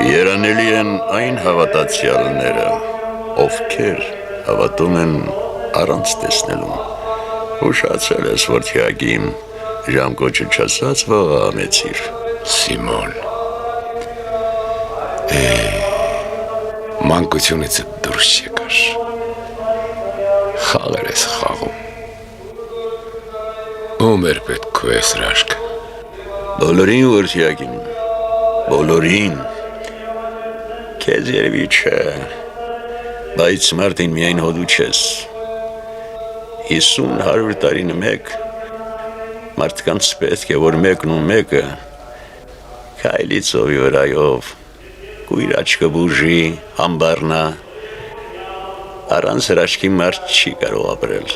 Երանելի են այն հավատացյալները, ովքեր հավատում են առանց տեսնելու, ուշացել ես, որդյագիմ, ժամկոչը չասած վաղամեցիր, Սիմոն, մանկությունից դուրս եկար, խաղեր ես խաղում, ում էր պետք քո ես հրաշքը, բոլորին որդյագիմ, բոլորին, քեզ երևի չէ, բայց մարդին միայն հոդու չես, 50-100 տարին մեկ, մարդկանց պետք է, որ մեկն ու մեկը, քայլի ծովի վրայով, կույր աչքը բուժի, համբառնա, առանց հրաշքի մարդ չի կարող ապրել,